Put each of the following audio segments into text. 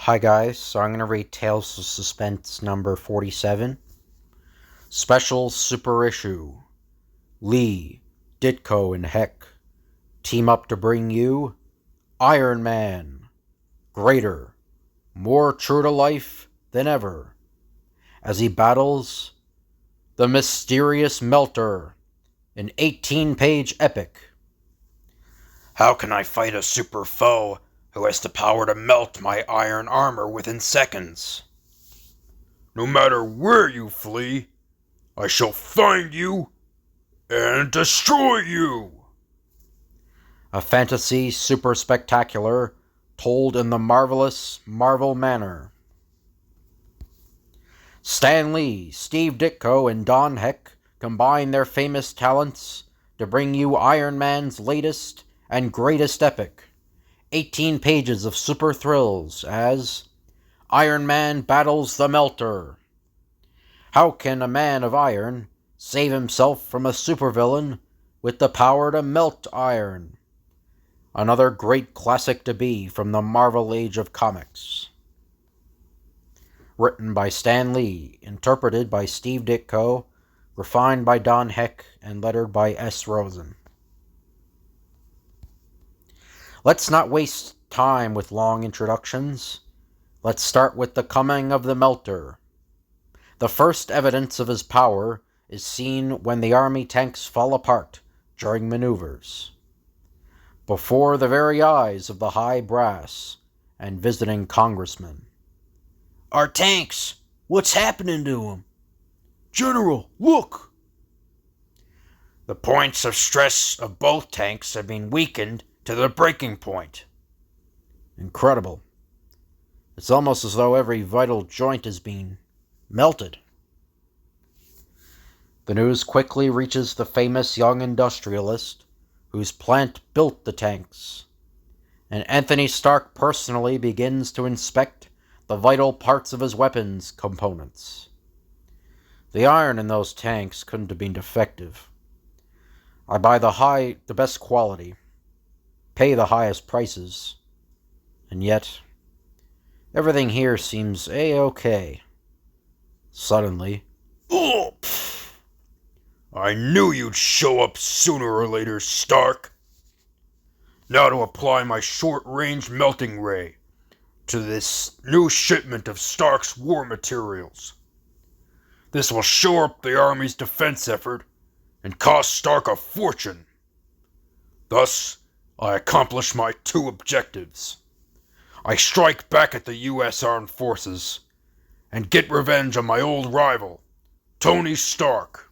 Hi guys, so I'm going to read Tales of Suspense number 47. Special Super Issue. Lee, Ditko, and Heck team up to bring you Iron Man. Greater, more true to life than ever, as he battles the mysterious Melter, an 18-page epic. How can I fight a super foe who has the power to melt my iron armor within seconds? No matter where you flee, I shall find you and destroy you. A fantasy super spectacular told in the marvelous Marvel manner. Stan Lee, Steve Ditko, and Don Heck combine their famous talents to bring you Iron Man's latest and greatest epic. 18 pages of super thrills as Iron Man battles the Melter. How can a man of iron save himself from a supervillain with the power to melt iron? Another great classic to be from the Marvel Age of Comics. Written by Stan Lee, interpreted by Steve Ditko, refined by Don Heck, and lettered by S. Rosen. Let's not waste time with long introductions. Let's start with the coming of the Melter. The first evidence of his power is seen when the army tanks fall apart during maneuvers. Before the very eyes of the high brass and visiting congressmen. Our tanks! What's happening to them? General, look! The points of stress of both tanks have been weakened to the breaking point. Incredible. It's almost as though every vital joint is being melted. The news quickly reaches the famous young industrialist whose plant built the tanks, and Anthony Stark personally begins to inspect the vital parts of his weapons components. The iron in those tanks couldn't have been defective. I buy the best quality, pay the highest prices, and yet everything here seems A-okay. Suddenly, Oh, I knew you'd show up sooner or later, Stark. Now to apply my short-range melting ray to this new shipment of Stark's war materials. This will shore up the Army's defense effort and cost Stark a fortune. Thus, I accomplish my two objectives. I strike back at the U.S. Armed Forces and get revenge on my old rival, Tony Stark.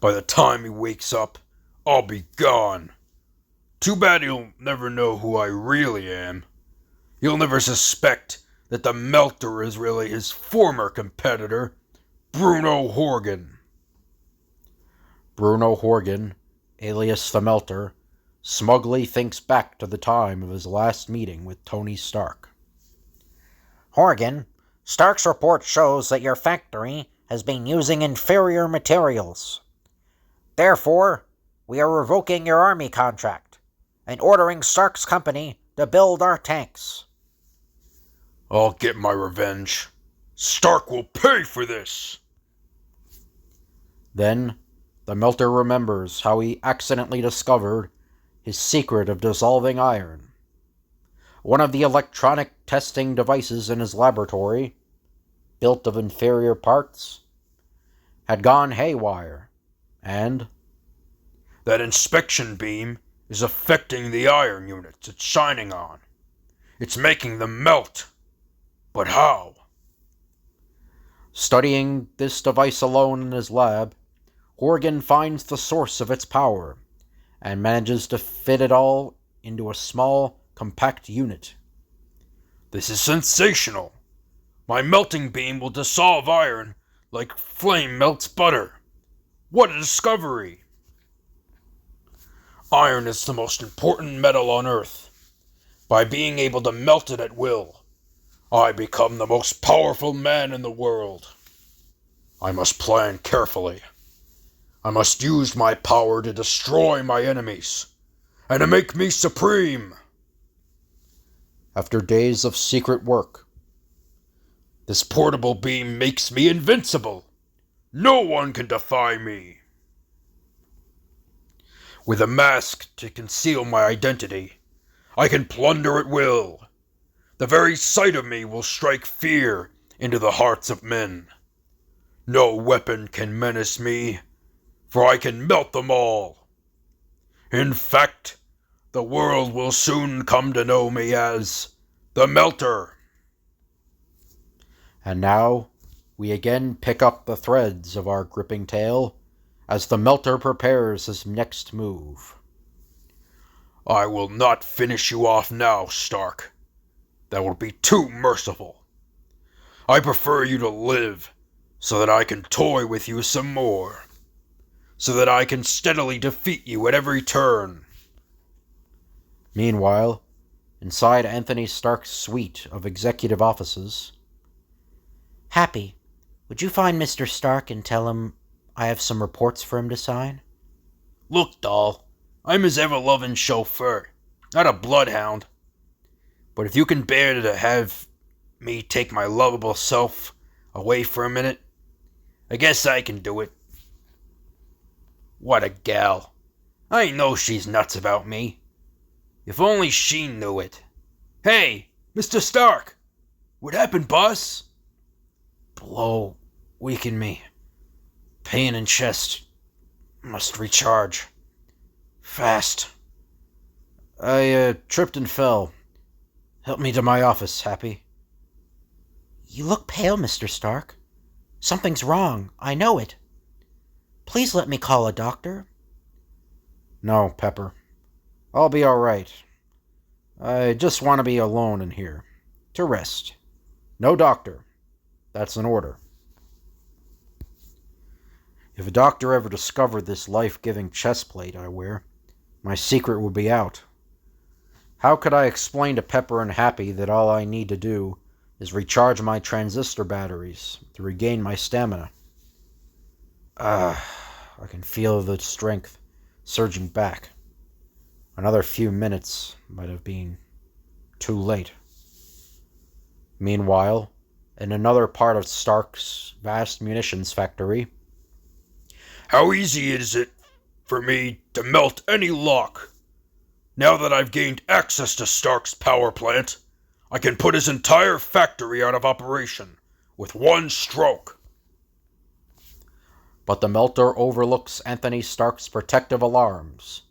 By the time he wakes up, I'll be gone. Too bad he'll never know who I really am. He'll never suspect that the Melter is really his former competitor, Bruno Horgan. Bruno Horgan, alias the Melter, smugly thinks back to the time of his last meeting with Tony Stark. Horgan, Stark's report shows that your factory has been using inferior materials. Therefore, we are revoking your army contract and ordering Stark's company to build our tanks. I'll get my revenge. Stark will pay for this. Then, the Melter remembers how he accidentally discovered his secret of dissolving iron. One of the electronic testing devices in his laboratory, built of inferior parts, had gone haywire, and that inspection beam is affecting the iron units it's shining on. It's making them melt. But how? Studying this device alone in his lab, Horgan finds the source of its power and manages to fit it all into a small, compact unit. This is sensational. My melting beam will dissolve iron like flame melts butter. What a discovery! Iron is the most important metal on Earth. By being able to melt it at will, I become the most powerful man in the world. I must plan carefully. I must use my power to destroy my enemies and to make me supreme. after days of secret work. This portable beam makes me invincible. No one can defy me. With a mask to conceal my identity, I can plunder at will. The very sight of me will strike fear into the hearts of men. No weapon can menace me, for I can melt them all. In fact, the world will soon come to know me as the Melter. And now we again pick up the threads of our gripping tale as the Melter prepares his next move. I will not finish you off now, Stark. That would be too merciful. I prefer you to live so that I can toy with you some more, so that I can steadily defeat you at every turn. Meanwhile, inside Anthony Stark's suite of executive offices, Happy, would you find Mr. Stark and tell him I have some reports for him to sign? Look, doll, I'm his ever-loving chauffeur, not a bloodhound. But if you can bear to have me take my lovable self away for a minute, I guess I can do it. What a gal. I know she's nuts about me. If only she knew it. Hey, Mr. Stark! What happened, boss? blow weaken me. Pain in chest. Must recharge. Fast. I tripped and fell. Help me to my office, Happy. You look pale, Mr. Stark. Something's wrong. I know it. Please let me call a doctor. No, Pepper. I'll be all right. I just want to be alone in here. To rest. No doctor. That's an order. If a doctor ever discovered this life-giving chest plate I wear, my secret would be out. How could I explain to Pepper and Happy that all I need to do is recharge my transistor batteries to regain my stamina? I can feel the strength surging back. Another few minutes might have been too late. Meanwhile, in another part of Stark's vast munitions factory, How easy is it for me to melt any lock? Now that I've gained access to Stark's power plant, I can put his entire factory out of operation with one stroke. but the melter overlooks Anthony Stark's protective alarms,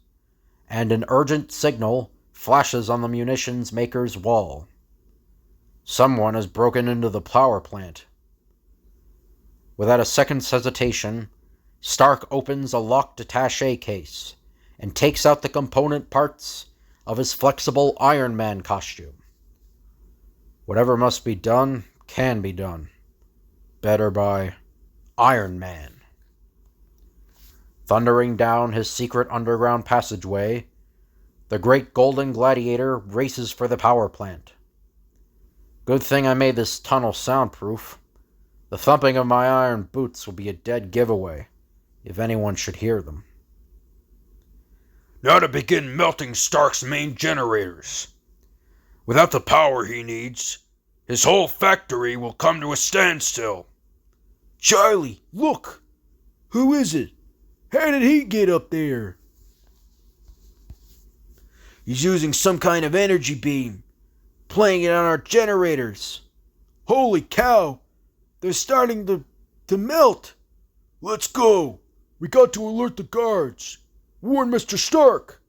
and an urgent signal flashes on the munitions maker's wall. Someone has broken into the power plant. Without a second's hesitation, Stark opens a locked attaché case and takes out the component parts of his flexible Iron Man costume. Whatever must be done can be done. Better by Iron Man. Thundering down his secret underground passageway, the great golden gladiator races for the power plant. Good thing I made this tunnel soundproof. The thumping of my iron boots will be a dead giveaway, if anyone should hear them. Now to begin melting Stark's main generators. Without the power he needs, his whole factory will come to a standstill. Charlie, look! Who is it? How did he get up there? He's using some kind of energy beam, playing it on our generators. Holy cow! They're starting to melt. Let's go. We got to alert the guards. Warn Mr. Stark.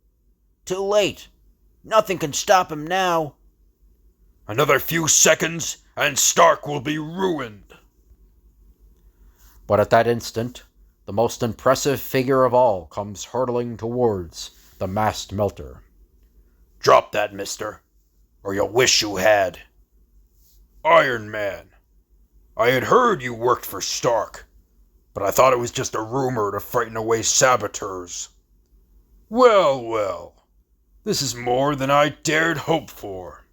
Too late. Nothing can stop him now. Another few seconds, and Stark will be ruined. But at that instant, the most impressive figure of all comes hurtling towards the masked melter. Drop that, mister, or you'll wish you had. Iron Man. I had heard you worked for Stark, but I thought it was just a rumor to frighten away saboteurs. Well, well, this is more than I dared hope for.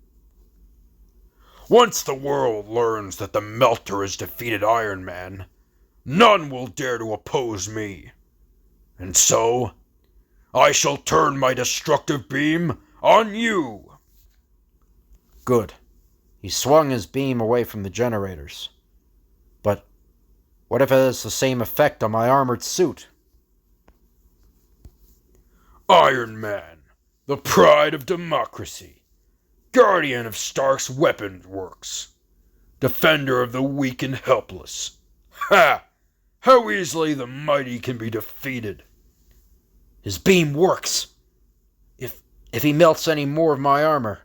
Once the world learns that the Melter has defeated Iron Man, none will dare to oppose me. And so, I shall turn my destructive beam on you. Good. He swung his beam away from the generators. But what if it has the same effect on my armored suit? Iron Man, the pride of democracy, guardian of Stark's weapons works, defender of the weak and helpless. Ha! How easily the mighty can be defeated. His beam works. If he melts any more of my armor,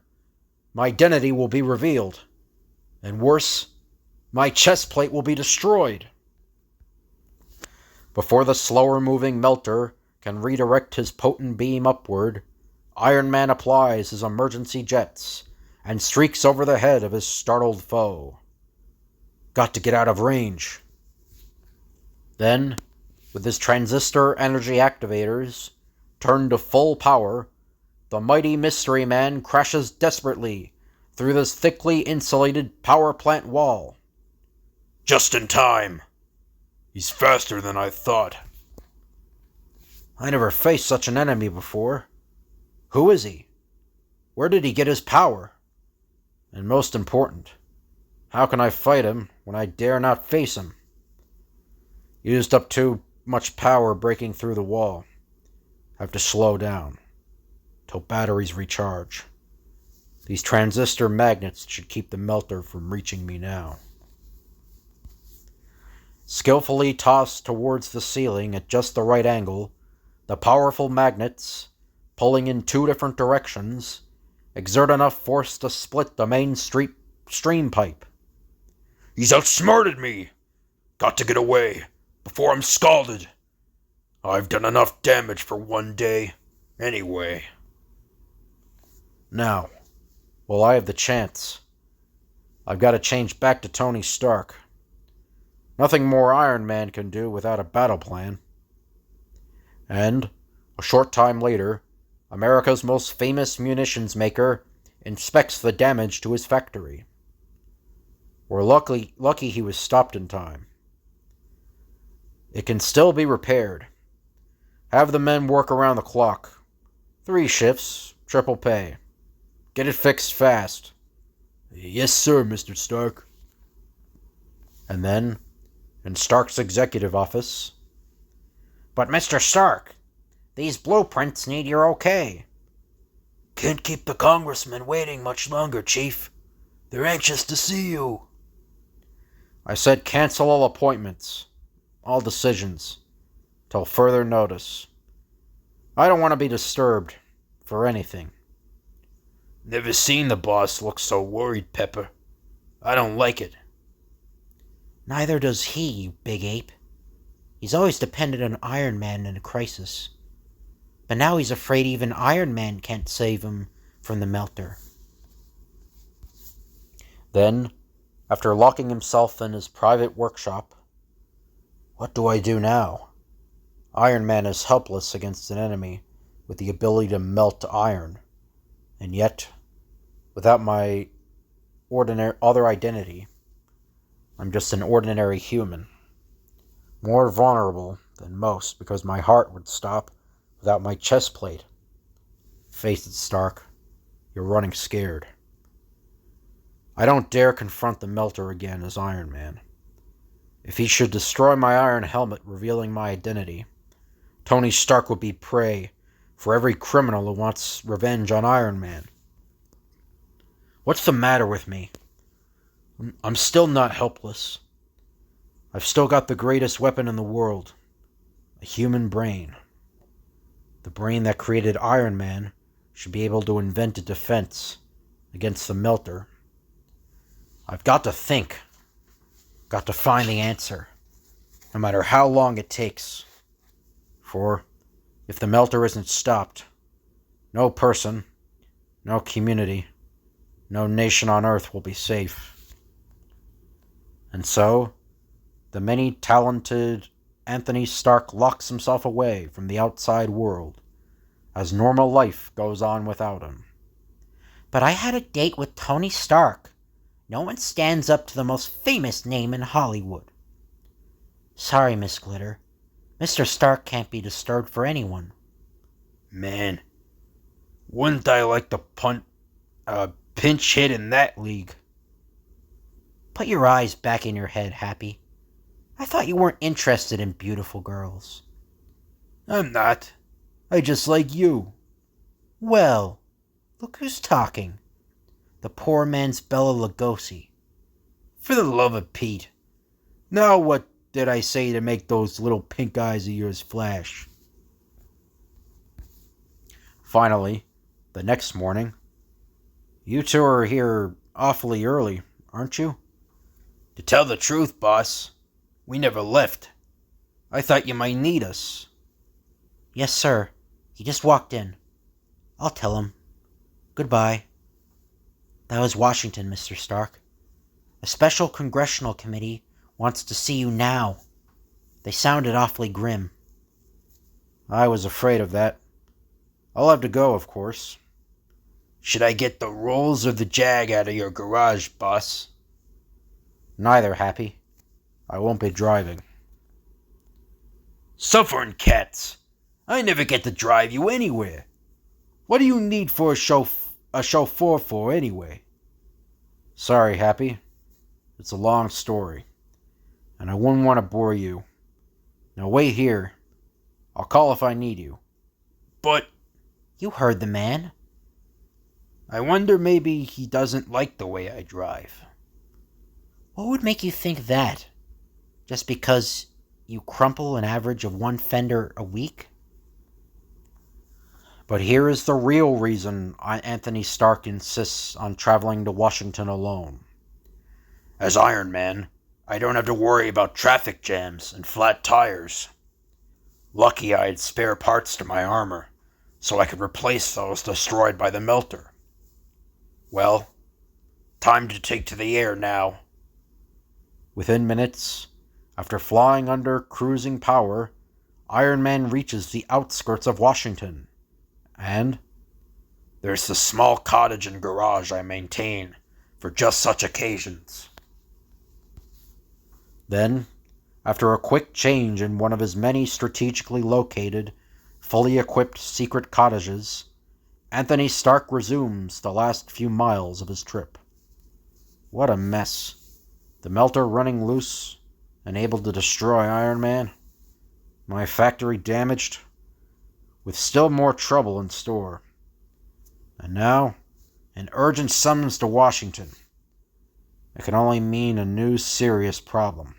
my identity will be revealed. And worse, my chest plate will be destroyed. Before the slower-moving melter can redirect his potent beam upward, Iron Man applies his emergency jets and streaks over the head of his startled foe. Got to get out of range. Then, with his transistor energy activators turned to full power, the mighty Mystery Man crashes desperately through this thickly insulated power plant wall. Just in time. He's faster than I thought. I never faced such an enemy before. Who is he? Where did he get his power? And most important, how can I fight him when I dare not face him? Used up too much power breaking through the wall. Have to slow down till batteries recharge. These transistor magnets should keep the melter from reaching me now. Skillfully tossed towards the ceiling at just the right angle, the powerful magnets, pulling in two different directions, exert enough force to split the main stream pipe. He's outsmarted me. Got to get away before I'm scalded. I've done enough damage for one day, anyway. Now, while I have the chance, I've got to change back to Tony Stark. Nothing more Iron Man can do without a battle plan. And, a short time later, America's most famous munitions maker inspects the damage to his factory. We're lucky he was stopped in time. It can still be repaired. Have the men work around the clock. 3 shifts, triple pay. Get it fixed fast. Yes, sir, Mr. Stark. And then, in Stark's executive office, But Mr. Stark, these blueprints need your okay. Can't keep the congressmen waiting much longer, Chief. They're anxious to see you. I said cancel all appointments, all decisions, till further notice. I don't want to be disturbed for anything. Never seen the boss look so worried, Pepper. I don't like it. Neither does he, you big ape. He's always depended on Iron Man in a crisis. But now he's afraid even Iron Man can't save him from the melter. Then, after locking himself in his private workshop, what do I do now? Iron Man is helpless against an enemy with the ability to melt iron. And yet, without my other identity, I'm just an ordinary human. More vulnerable than most because my heart would stop without my chest plate. Face it, Stark. You're running scared. I don't dare confront the melter again as Iron Man. If he should destroy my iron helmet revealing my identity, Tony Stark would be prey for every criminal who wants revenge on Iron Man. What's the matter with me? I'm still not helpless. I've still got the greatest weapon in the world, a human brain. The brain that created Iron Man should be able to invent a defense against the melter. I've got to think, got to find the answer, no matter how long it takes. For if the melter isn't stopped, no person, no community, no nation on Earth will be safe. And so, the many talented Anthony Stark locks himself away from the outside world, as normal life goes on without him. But I had a date with Tony Stark. No one stands up to the most famous name in Hollywood. Sorry, Miss Glitter. Mr. Stark can't be disturbed for anyone. Man, wouldn't I like to pinch hit in that league. Put your eyes back in your head, Happy. I thought you weren't interested in beautiful girls. I'm not. I just like you. Well, look who's talking. The poor man's Bela Lugosi. For the love of Pete. Now what did I say to make those little pink eyes of yours flash? Finally, the next morning, you two are here awfully early, aren't you? To tell the truth, boss, we never left. I thought you might need us. Yes, sir. He just walked in. I'll tell him. Goodbye. That was Washington, Mr. Stark. A special congressional committee wants to see you now. They sounded awfully grim. I was afraid of that. I'll have to go, of course. Should I get the rolls or the jag out of your garage, boss? Neither, Happy. I won't be driving. Suffering cats! I never get to drive you anywhere. What do you need for a chauffeur for, anyway? Sorry, Happy. It's a long story, and I wouldn't want to bore you. Now wait here. I'll call if I need you. But You heard the man. I wonder maybe he doesn't like the way I drive. What would make you think that? Just because you crumple an average of one fender a week? But here is the real reason Anthony Stark insists on traveling to Washington alone. As Iron Man, I don't have to worry about traffic jams and flat tires. Lucky I had spare parts to my armor, so I could replace those destroyed by the melter. Well, time to take to the air now. Within minutes, after flying under cruising power, Iron Man reaches the outskirts of Washington. And there's the small cottage and garage I maintain for just such occasions. then, after a quick change in one of his many strategically located, fully equipped secret cottages, Anthony Stark resumes the last few miles of his trip. What a mess. The melter running loose and able to destroy Iron Man. My factory damaged, with still more trouble in store. And now, an urgent summons to Washington. It can only mean a new serious problem.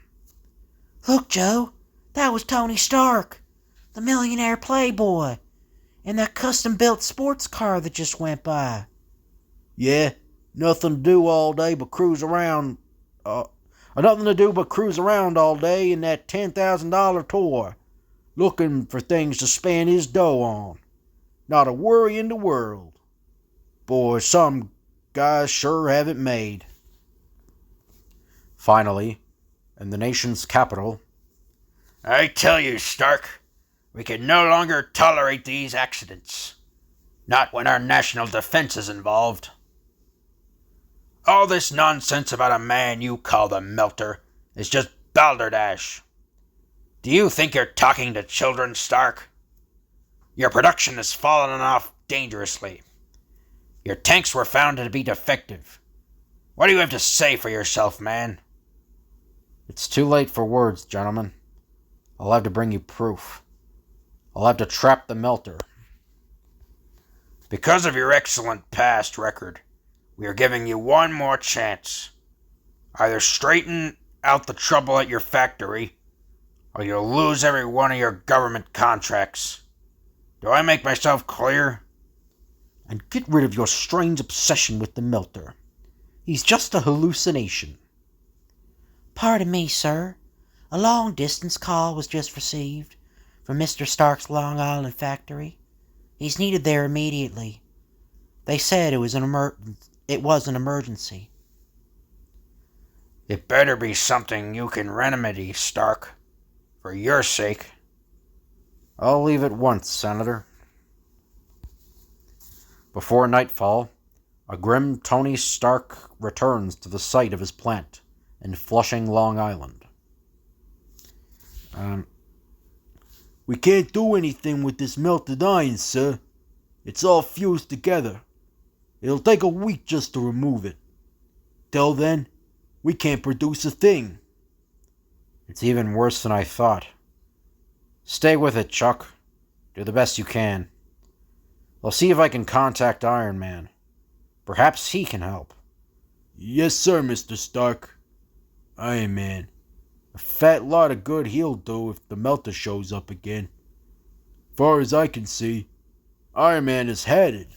Look, Joe, that was Tony Stark, the millionaire playboy, in that custom-built sports car that just went by. Yeah, nothing to do all day but cruise around. Nothing to do but cruise around all day in that $10,000 toy, looking for things to spend his dough on. Not a worry in the world. Boy, some guys sure have it made. Finally, in the nation's capital, I tell you, Stark, we can no longer tolerate these accidents. Not when our national defense is involved. All this nonsense about a man you call the Melter is just balderdash. Do you think you're talking to children, Stark? Your production has fallen off dangerously. Your tanks were found to be defective. What do you have to say for yourself, man? it's too late for words, gentlemen. I'll have to bring you proof. I'll have to trap the melter. Because of your excellent past record, we are giving you one more chance. Either straighten out the trouble at your factory, or you'll lose every one of your government contracts. Do I make myself clear? And get rid of your strange obsession with the melter. He's just a hallucination. Pardon me, sir. A long-distance call was just received from Mr. Stark's Long Island factory. He's needed there immediately. They said it was an emergency. It better be something you can remedy, Stark. For your sake. I'll leave at once, Senator. Before nightfall, a grim Tony Stark returns to the site of his plant in Flushing, Long Island. We can't do anything with this melted iron, sir. It's all fused together. It'll take a week just to remove it. Till then, we can't produce a thing. It's even worse than I thought. Stay with it, Chuck. Do the best you can. I'll see if I can contact Iron Man. Perhaps he can help. Yes, sir, Mr. Stark. Iron Man. A fat lot of good he'll do if the melter shows up again. Far as I can see, Iron Man is headed.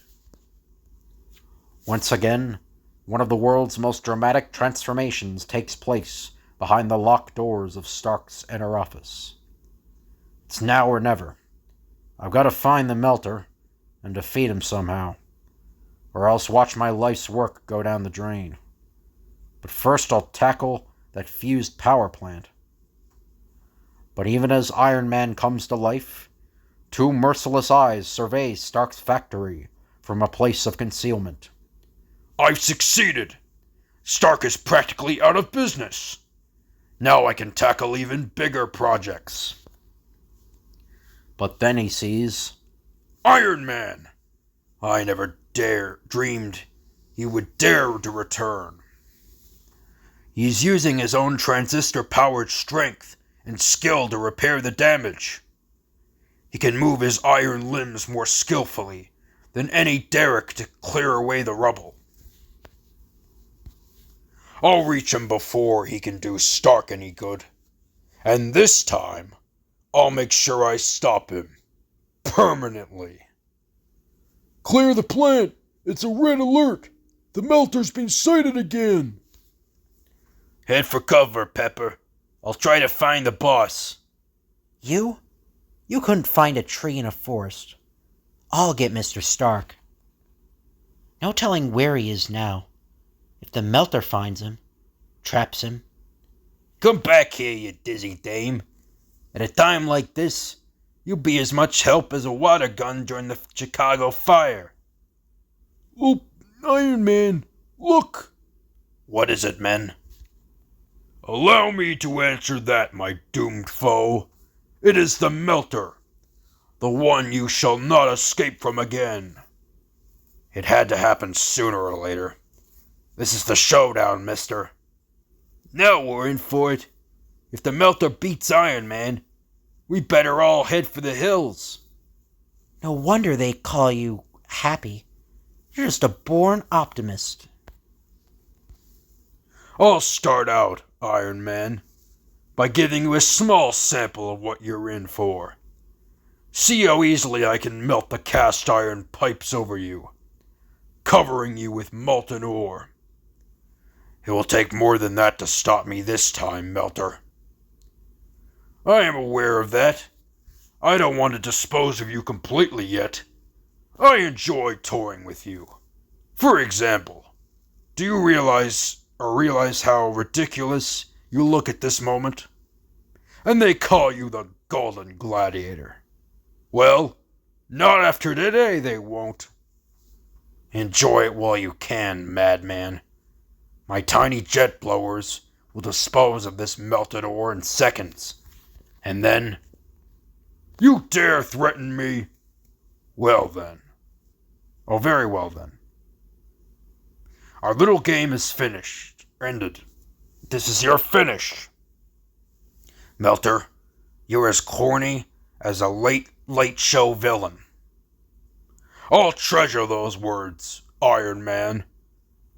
Once again, one of the world's most dramatic transformations takes place behind the locked doors of Stark's inner office. It's now or never. I've got to find the melter and defeat him somehow, or else watch my life's work go down the drain. But first I'll tackle that fused power plant. But even as Iron Man comes to life, two merciless eyes survey Stark's factory from a place of concealment. I've succeeded! Stark is practically out of business. Now I can tackle even bigger projects. But then he sees Iron Man! I never dreamed he would dare to return. He's using his own transistor-powered strength and skill to repair the damage. He can move his iron limbs more skillfully than any derrick to clear away the rubble. I'll reach him before he can do Stark any good. And this time, I'll make sure I stop him. Permanently. Clear the plant! It's a red alert! The melter's been sighted again! Head for cover, Pepper. I'll try to find the boss. You? You couldn't find a tree in a forest. I'll get Mr. Stark. No telling where he is now. If the melter finds him, traps him. Come back here, you dizzy dame. At a time like this, you'll be as much help as a water gun during the Chicago fire. Oh, Iron Man, look! What is it, men? Allow me to answer that, my doomed foe. It is the melter. The one you shall not escape from again. It had to happen sooner or later. This is the showdown, mister. Now we're in for it. If the melter beats Iron Man, we better all head for the hills. No wonder they call you happy. You're just a born optimist. I'll start out, Iron Man, by giving you a small sample of what you're in for. See how easily I can melt the cast iron pipes over you, covering you with molten ore. It will take more than that to stop me this time, Melter. I am aware of that. I don't want to dispose of you completely yet. I enjoy touring with you. For example, do you realize how ridiculous you look at this moment? And they call you the Golden Gladiator. Well, not after today they won't. Enjoy it while you can, madman. My tiny jet blowers will dispose of this melted ore in seconds. And then, you dare threaten me? Well then. Oh, very well then. Our little game is ended. This is your finish. Melter, you're as corny as a late show villain. I'll treasure those words, Iron Man,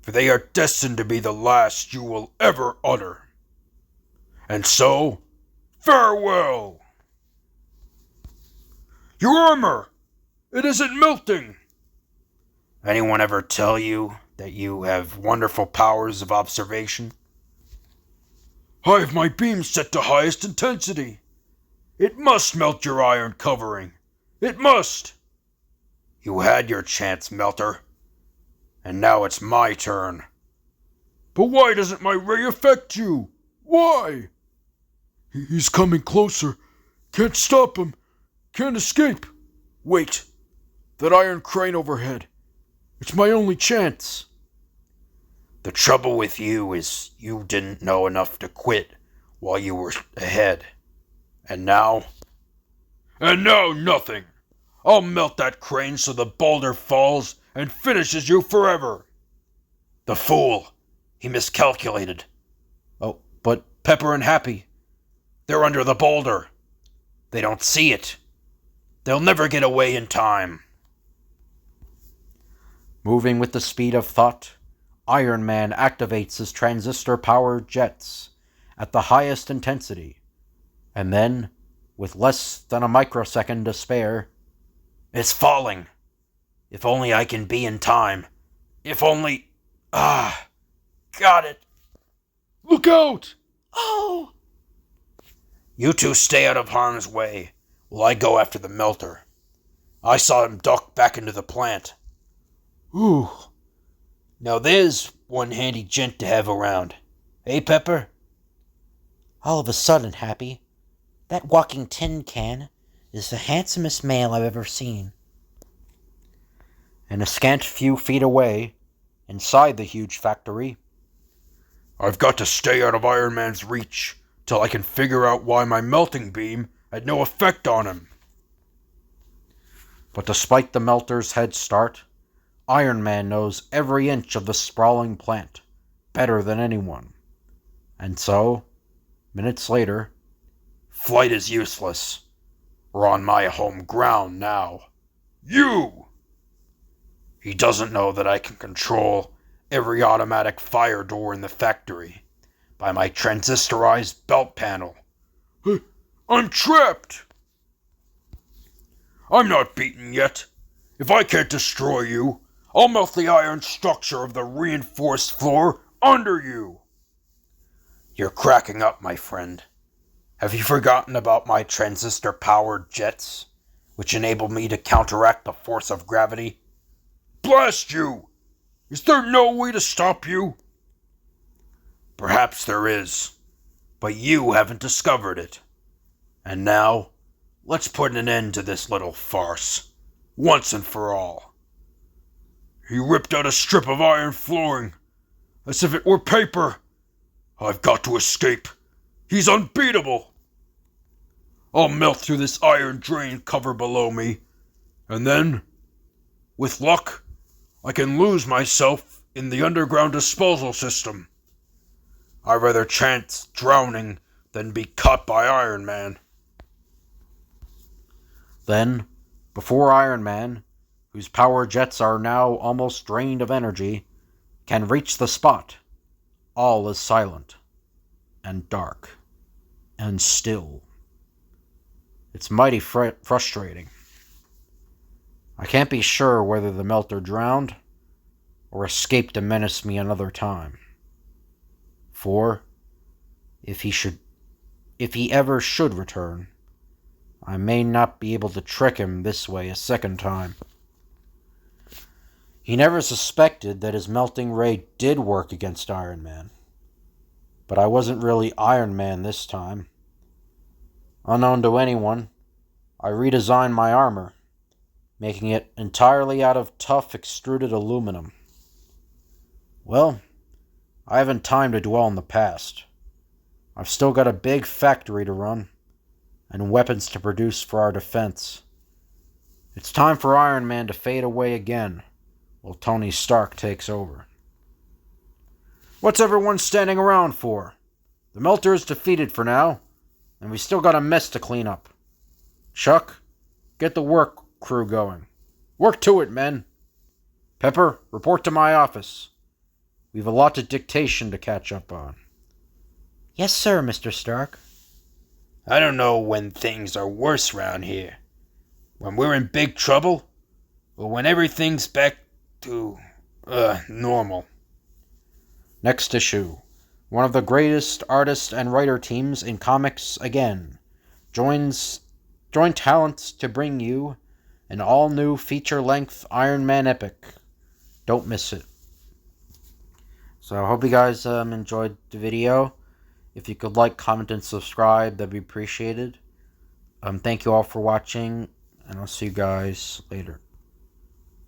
for they are destined to be the last you will ever utter. And so, farewell! Your armor! It isn't melting! Anyone ever tell you that you have wonderful powers of observation? I have my beam set to highest intensity. It must melt your iron covering. It must! You had your chance, Melter. And now it's my turn. But why doesn't my ray affect you? Why? He's coming closer. Can't stop him. Can't escape. Wait. That iron crane overhead. It's my only chance. The trouble with you is you didn't know enough to quit while you were ahead. And now? And now nothing. I'll melt that crane so the boulder falls and finishes you forever. The fool! He miscalculated. Oh, but Pepper and Happy, They're under the boulder. They don't see it. They'll never get away in time. moving with the speed of thought, Iron Man activates his transistor-powered jets at the highest intensity, and then, with less than a microsecond to spare, It's falling. If only I can be in time. If only... Got it. Look out! Oh! You two stay out of harm's way while I go after the melter. I saw him duck back into the plant. Ooh. Now there's one handy gent to have around. Hey, Pepper? All of a sudden, Happy, that walking tin can is the handsomest male I've ever seen. and a scant few feet away, inside the huge factory, I've got to stay out of Iron Man's reach till I can figure out why my melting beam had no effect on him. but despite the melter's head start, Iron Man knows every inch of the sprawling plant better than anyone. And so, minutes later, Flight is useless. We're on my home ground now. You! He doesn't know that I can control every automatic fire door in the factory by my transistorized belt panel. I'm trapped! I'm not beaten yet. If I can't destroy you, I'll melt the iron structure of the reinforced floor under you. You're cracking up, my friend. Have you forgotten about my transistor-powered jets, which enable me to counteract the force of gravity? Blast you! Is there no way to stop you? Perhaps there is, but you haven't discovered it. And now, let's put an end to this little farce, once and for all. He ripped out a strip of iron flooring, as if it were paper. I've got to escape. He's unbeatable. I'll melt through this iron drain cover below me, and then, with luck, I can lose myself in the underground disposal system. I'd rather chance drowning than be caught by Iron Man. then, before Iron Man, whose power jets are now almost drained of energy, can reach the spot, all is silent, and dark, and still. It's mighty frustrating. I can't be sure whether the melter drowned or escaped to menace me another time. For, if he ever should return, I may not be able to trick him this way a second time. He never suspected that his melting ray did work against Iron Man. But I wasn't really Iron Man this time. Unknown to anyone, I redesigned my armor, making it entirely out of tough extruded aluminum. Well, I haven't time to dwell on the past. I've still got a big factory to run, and weapons to produce for our defense. It's time for Iron Man to fade away again, while Tony Stark takes over. What's everyone standing around for? The melter is defeated for now, and we still got a mess to clean up. Chuck, get the work crew going. Work to it, men. Pepper, report to my office. We've a lot of dictation to catch up on. Yes, sir, Mr. Stark. I don't know when things are worse round here. When we're in big trouble, or when everything's back to, normal. Next issue. One of the greatest artist and writer teams in comics again join talents to bring you an all-new feature-length Iron Man epic. Don't miss it. So I hope you guys enjoyed the video. If you could like, comment, and subscribe, that'd be appreciated. Thank you all for watching, and I'll see you guys later.